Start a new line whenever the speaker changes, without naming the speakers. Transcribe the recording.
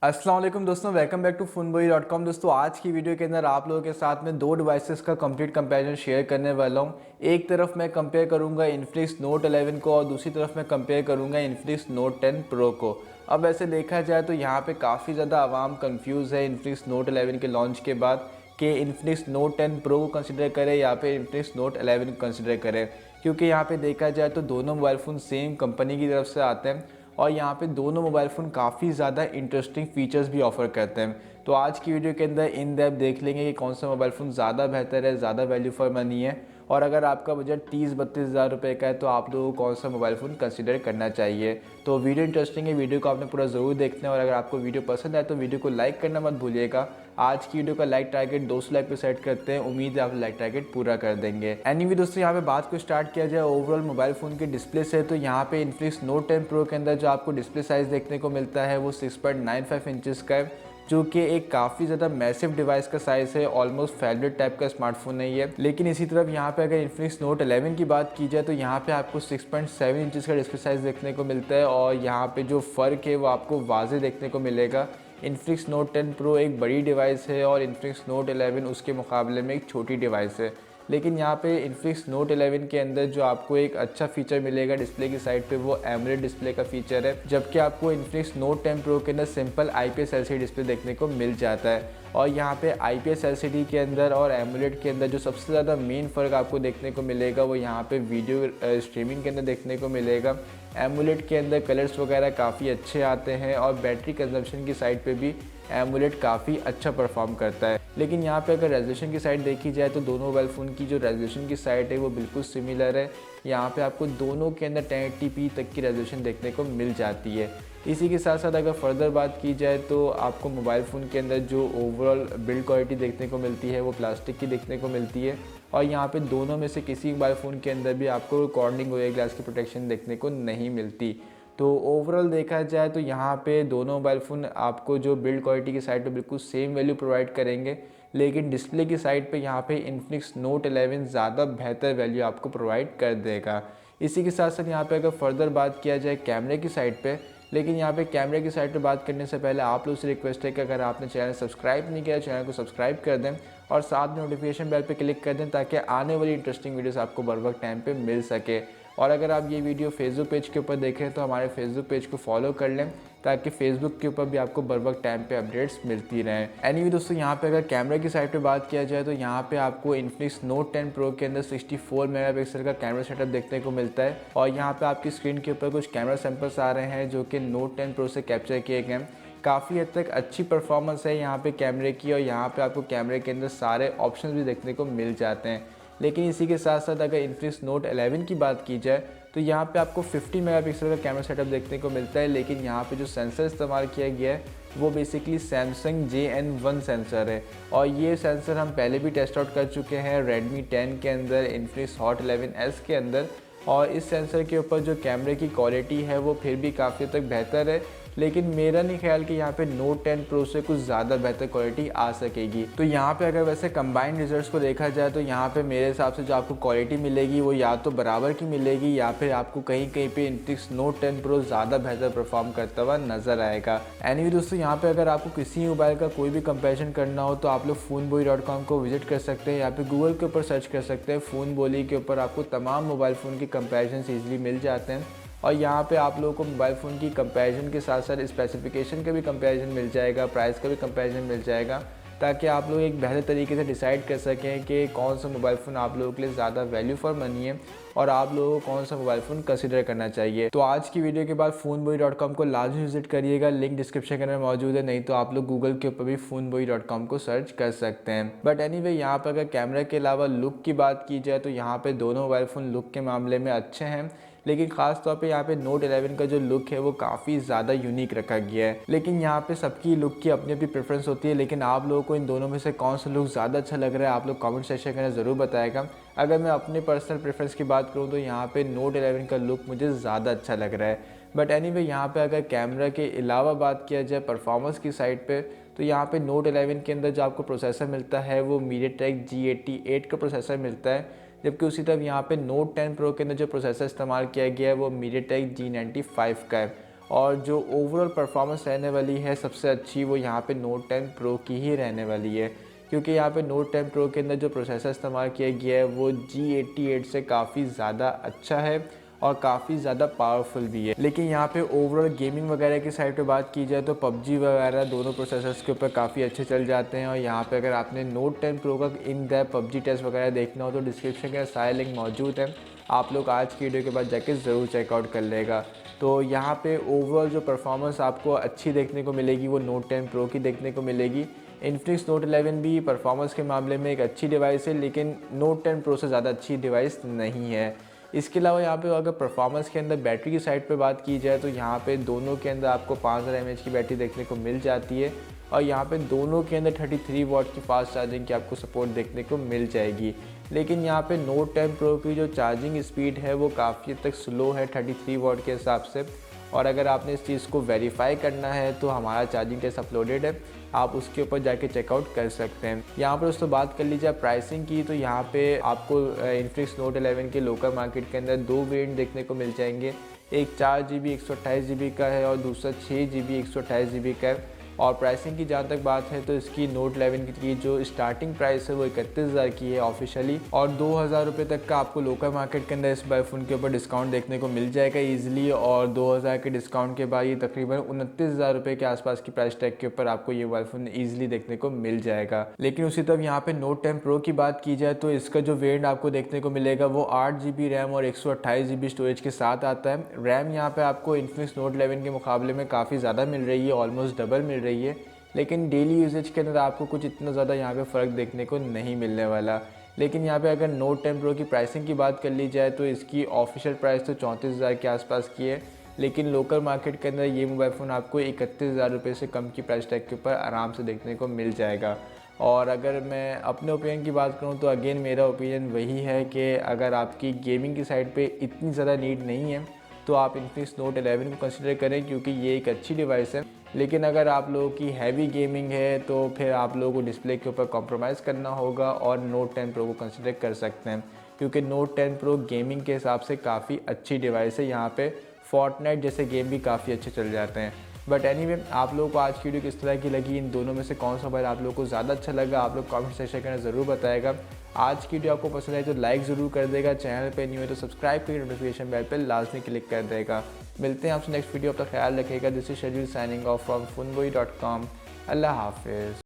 अस्सलाम वालेकुम दोस्तों, वेलकम बैक टू Phonebolee.com। दोस्तों आज की वीडियो के अंदर आप लोगों के साथ में दो डिवाइसेस का कंप्लीट कंपैरिजन शेयर करने वाला हूं। एक तरफ मैं कंपेयर करूंगा Infinix Note 11 को और दूसरी तरफ मैं कंपेयर करूंगा Infinix Note 10 Pro को। अब ऐसे देखा जाए तो यहाँ पे काफ़ी ज़्यादा आवाम कंफ्यूज है Infinix Note 11 के लॉन्च के बाद कि Infinix Note 10 Pro को कंसिडर करें या फिर Infinix Note 11 को कंसिडर करें, क्योंकि यहाँ पे देखा जाए तो दोनों मोबाइल फ़ोन सेम कंपनी की तरफ से आते हैं और यहाँ पे दोनों मोबाइल फ़ोन काफ़ी ज़्यादा इंटरेस्टिंग फीचर्स भी ऑफर करते हैं। तो आज की वीडियो के अंदर इन डेप्थ देख लेंगे कि कौन सा मोबाइल फ़ोन ज़्यादा बेहतर है, ज़्यादा वैल्यू फॉर मनी है, और अगर आपका बजट 30-32 हज़ार रुपये का है तो आप लोगों को कौन सा मोबाइल फ़ोन कंसिडर करना चाहिए। तो वीडियो इंटरेस्टिंग है, वीडियो को आपने पूरा ज़रूर देखना है और अगर आपको वीडियो पसंद आए तो वीडियो को लाइक करना मत भूलिएगा। आज की वीडियो का लाइक टारगेट 200 लाइक पे सेट करते हैं, उम्मीद है आप लाइक टारगेट पूरा कर देंगे। एनीवे दोस्तों, यहाँ पे बात को स्टार्ट किया जाए ओवरऑल मोबाइल फ़ोन के डिस्प्ले से, तो यहाँ पे Infinix Note 10 Pro के अंदर जो आपको डिस्प्ले साइज़ देखने को मिलता है वो 6.95 इंचज़ का है, जो कि एक काफ़ी ज़्यादा मैसिव डिवाइस का साइज़ है। ऑलमोस्ट फेवरेट टाइप का स्मार्टफोन नहीं है। लेकिन इसी तरफ यहाँ पे अगर Infinix Note 11 की बात की जाए तो यहाँ पे आपको 6.7 इंचज़ का डिस्प्ले साइज़ देखने को मिलता है और यहाँ पे जो फ़र्क है वो आपको वाज़े देखने को मिलेगा। Infinix Note 10 Pro एक बड़ी डिवाइस है और Infinix Note 11 उसके मुकाबले में एक छोटी डिवाइस है। लेकिन यहाँ पे Infinix Note 11 के अंदर जो आपको एक अच्छा फीचर मिलेगा डिस्प्ले की साइड पे वो एमोलेड डिस्प्ले का फीचर है, जबकि आपको Infinix Note 10 Pro के अंदर सिंपल IPS LCD डिस्प्ले देखने को मिल जाता है। और यहाँ पे IPS LCD के अंदर और एमोलेड के अंदर जो सबसे ज़्यादा मेन फ़र्क आपको देखने को मिलेगा वो यहाँ पे वीडियो स्ट्रीमिंग के अंदर देखने को मिलेगा। एमोलेड के अंदर कलर्स वगैरह काफ़ी अच्छे आते हैं और बैटरी कंजम्पशन की साइड पे भी एमोलेड काफ़ी अच्छा परफॉर्म करता है। लेकिन यहाँ पे अगर रेजोल्यूशन की साइड देखी जाए तो दोनों मोबाइल फ़ोन की जो रेजोल्यूशन की साइड है वो बिल्कुल सिमिलर है। यहाँ पे आपको दोनों के अंदर 1080p तक की रेजोल्यूशन देखने को मिल जाती है। इसी के साथ साथ अगर फर्दर बात की जाए तो आपको मोबाइल फ़ोन के अंदर जो ओवरऑल बिल्ड क्वालिटी देखने को मिलती है वो प्लास्टिक की देखने को मिलती है और यहाँ पे दोनों में से किसी मोबाइल फ़ोन के अंदर भी आपको कॉर्निंग और ग्लास की प्रोटेक्शन देखने को नहीं मिलती। तो ओवरऑल देखा जाए तो यहाँ पे दोनों मोबाइल फ़ोन आपको जो बिल्ड क्वालिटी की साइड पे बिल्कुल सेम वैल्यू प्रोवाइड करेंगे, लेकिन डिस्प्ले की साइड पे यहाँ पे Infinix Note 11 ज़्यादा बेहतर वैल्यू आपको प्रोवाइड कर देगा। इसी के साथ साथ यहाँ पे अगर फर्दर बात किया जाए कैमरे की साइड पे, लेकिन यहाँ पे कैमरे की साइड पे बात करने से पहले आप लोग से रिक्वेस्ट है कि अगर आपने चैनल सब्सक्राइब नहीं किया चैनल को सब्सक्राइब कर दें और साथ में नोटिफिकेशन बेल पे क्लिक कर दें ताकि आने वाली इंटरेस्टिंग वीडियोस आपको बर वक्त टाइम पे मिल सके। और अगर आप ये वीडियो फेसबुक पेज के ऊपर देख रहे हैं तो हमारे फेसबुक पेज को फॉलो कर लें ताकि फेसबुक के ऊपर भी आपको बर वक्त टाइम पे अपडेट्स मिलती रहें। एनीवे दोस्तों, यहाँ पे अगर कैमरे की साइड पे बात किया जाए तो यहाँ पे आपको Infinix Note 10 Pro के अंदर 64 मेगापिक्सल का कैमरा सेटअप देखने को मिलता है और यहाँ पे आपकी स्क्रीन के ऊपर कुछ कैमरा सैंपल्स आ रहे हैं जो कि Note 10 Pro से कैप्चर किए गए हैं। काफ़ी हद तक अच्छी परफॉर्मेंस है यहाँ पे कैमरे की और यहाँ पे आपको कैमरे के अंदर सारे ऑप्शंस भी देखने को मिल जाते हैं। लेकिन इसी के साथ साथ अगर Infinix Note 11 की बात की जाए तो यहाँ पे आपको 50 मेगापिक्सल का कैमरा सेटअप देखने को मिलता है, लेकिन यहाँ पे जो सेंसर इस्तेमाल किया गया है वो बेसिकली Samsung JN1 सेंसर है और ये सेंसर हम पहले भी टेस्ट आउट कर चुके हैं Redmi 10 के अंदर, Infinix Hot 11s के अंदर, और इस सेंसर के ऊपर जो कैमरे की क्वालिटी है वो फिर भी काफ़ी तक बेहतर है। लेकिन मेरा नहीं ख्याल कि यहाँ पे Note 10 Pro से कुछ ज़्यादा बेहतर क्वालिटी आ सकेगी। तो यहाँ पे अगर वैसे कंबाइंड रिजल्ट्स को देखा जाए तो यहाँ पे मेरे हिसाब से जो आपको क्वालिटी मिलेगी वो या तो बराबर की मिलेगी या फिर आपको कहीं कहीं पे Infinix Note 10 Pro ज़्यादा बेहतर परफॉर्म करता हुआ नज़र आएगा। एनीवे दोस्तों, यहाँ पे अगर आपको किसी मोबाइल का कोई भी कंपेरिजन करना हो तो आप लोग Phonebolee.com को विजिट कर सकते हैं या फिर गूगल के ऊपर सर्च कर सकते हैं। Phonebolee के ऊपर आपको तमाम मोबाइल फ़ोन के कंपेरिजन ईजिली मिल जाते हैं और यहाँ पे आप लोगों को मोबाइल फ़ोन की कंपैरिजन के साथ साथ स्पेसिफिकेशन का भी कंपैरिजन मिल जाएगा, प्राइस का भी कंपैरिजन मिल जाएगा, ताकि आप लोग एक बेहतर तरीके से डिसाइड कर सकें कि कौन सा मोबाइल फ़ोन आप लोगों के लिए ज़्यादा वैल्यू फॉर मनी है और आप लोगों को कौन सा मोबाइल फ़ोन कंसिडर करना चाहिए। तो आज की वीडियो के बाद Phonebolee.com को लाजमी विजिट करिएगा, लिंक डिस्क्रिप्शन के अंदर मौजूद है, नहीं तो आप लोग गूगल के ऊपर भी Phonebolee.com को सर्च कर सकते हैं। बट एनीवे, यहाँ पर अगर कैमरा के अलावा लुक की बात की जाए तो यहाँ पर दोनों मोबाइल फ़ोन लुक के मामले में अच्छे हैं, लेकिन ख़ास तौर पे यहाँ पे Note 11 का जो लुक है वो काफ़ी ज़्यादा यूनिक रखा गया है। लेकिन यहाँ पे सबकी लुक की अपनी अपनी प्रेफरेंस होती है, लेकिन आप लोगों को इन दोनों में से कौन सा लुक ज़्यादा अच्छा लग रहा है आप लोग कमेंट सेक्शन के अंदर ज़रूर बताएगा। अगर मैं अपने पर्सनल प्रेफरेंस की बात करूँ तो यहाँ पे Note 11 का लुक मुझे ज़्यादा अच्छा लग रहा है। बट एनीवे, यहाँ पे अगर कैमरा के अलावा बात किया जाए परफॉर्मेंस की साइड पे तो यहाँ पे Note 11 के अंदर जो आपको प्रोसेसर मिलता है वो MediaTek G88 का प्रोसेसर मिलता है, जबकि उसी तरफ यहाँ पे Note 10 Pro के अंदर जो प्रोसेसर इस्तेमाल किया गया है वो MediaTek G95 का है। और जो ओवरऑल परफॉर्मेंस रहने वाली है सबसे अच्छी वो यहाँ पे Note 10 Pro की ही रहने वाली है, क्योंकि यहाँ पे Note 10 Pro के अंदर जो प्रोसेसर इस्तेमाल किया गया है वो G88 से काफ़ी ज़्यादा अच्छा है और काफ़ी ज़्यादा पावरफुल भी है। लेकिन यहाँ पे ओवरऑल गेमिंग वगैरह की साइड पे बात की जाए तो PUBG वगैरह दोनों प्रोसेसर्स के ऊपर काफ़ी अच्छे चल जाते हैं। और यहाँ पे अगर आपने Note 10 Pro का इन डेप्थ PUBG टेस्ट वगैरह देखना हो तो डिस्क्रिप्शन के सारे लिंक मौजूद हैं, आप लोग आज की वीडियो के बाद जाके ज़रूर चेकआउट कर लेगा। तो यहाँ पे ओवरऑल जो परफॉर्मेंस आपको अच्छी देखने को मिलेगी वो Note 10 Pro की देखने को मिलेगी। Infinix Note 11 भी परफॉर्मेंस के मामले में एक अच्छी डिवाइस है, लेकिन Note 10 Pro से ज़्यादा अच्छी डिवाइस नहीं है। इसके अलावा यहाँ पे अगर परफॉर्मेंस के अंदर बैटरी की साइड पे बात की जाए तो यहाँ पे दोनों के अंदर आपको 5000 mAh की बैटरी देखने को मिल जाती है और यहाँ पे दोनों के अंदर 33 वॉट की फास्ट चार्जिंग की आपको सपोर्ट देखने को मिल जाएगी। लेकिन यहाँ पे Note 10 Pro की जो चार्जिंग स्पीड है वो काफ़ी हद तक स्लो है 33 वॉट के हिसाब से। और अगर आपने इस चीज़ को वेरीफाई करना है तो हमारा चार्जिंग टेस्ट अपलोडेड है, आप उसके ऊपर जाके चेकआउट कर सकते हैं। यहाँ पर दोस्तों बात कर लीजिए प्राइसिंग की, तो यहाँ पे आपको Infinix Note 11 के लोकल मार्केट के अंदर दो वेरिएंट देखने को मिल जाएंगे। एक 4GB 128GB का है और दूसरा 6GB 128GB का है। और प्राइसिंग की जहाँ तक बात है तो इसकी Note 11 की जो स्टार्टिंग प्राइस है वो 31,000 की है ऑफिशियली, और 2,000 रुपये तक का आपको लोकल मार्केट के अंदर इस फ़ोन के ऊपर डिस्काउंट देखने को मिल जाएगा ईजिली। और 2,000 के डिस्काउंट के बाद ये तकरीबन 29,000 रुपये के आसपास की प्राइस टैग के ऊपर आपको ये मोबाइल फ़ोन ईजिली देखने को मिल जाएगा। लेकिन उसी तरफ यहाँ पे Note 10 Pro की बात की जाए तो इसका जो वेरिएंट आपको देखने को मिलेगा वो 8GB रैम और 128GB स्टोरेज के साथ आता है। रैम यहाँ पे आपको Infinix Note 11 के मुकाबले में काफ़ी ज़्यादा मिल रही है, ऑलमोस्ट डबल मिल रही है। लेकिन डेली यूजेज के अंदर आपको कुछ इतना ज़्यादा यहाँ पे फ़र्क देखने को नहीं मिलने वाला। लेकिन यहाँ पे अगर Note 10 Pro की प्राइसिंग की बात कर ली जाए तो इसकी ऑफिशियल प्राइस तो 34,000 के आसपास की है, लेकिन लोकल मार्केट के अंदर ये मोबाइल फ़ोन आपको 31,000 रुपये से कम की प्राइस टैग के ऊपर आराम से देखने को मिल जाएगा। और अगर मैं अपने ओपिनियन की बात करूँ तो अगेन मेरा ओपिनियन वही है कि अगर आपकी गेमिंग की साइड पे इतनी ज़्यादा नीड नहीं है तो आप Infinix Note 11 को कंसिडर करें, क्योंकि ये एक अच्छी डिवाइस है। लेकिन अगर आप लोगों की हैवी गेमिंग है तो फिर आप लोगों को डिस्प्ले के ऊपर कॉम्प्रोमाइज़ करना होगा और Note 10 Pro को कंसिडर कर सकते हैं, क्योंकि Note 10 Pro गेमिंग के हिसाब से काफ़ी अच्छी डिवाइस है। यहाँ पे फोर्टनाइट जैसे गेम भी काफ़ी अच्छे चल जाते हैं। बट एनीवे, आप लोगों को आज की वीडियो किस तरह की लगी, इन दोनों में से कौन सा मोबाइल आप लोगों को ज़्यादा अच्छा लगा, आप लोग कमेंट सेक्शन में ज़रूर बताएगा। आज की वीडियो आपको पसंद आई तो लाइक ज़रूर कर देगा, चैनल पे न्यू है तो सब्सक्राइब करके नोटिफिकेशन बेल पर लाजमी क्लिक कर देगा। मिलते हैं आपसे नेक्स्ट वीडियो, अपना ख्याल रखिएगा। This is schedule signing off from Phonebolee.com। अल्लाह हाफिज़।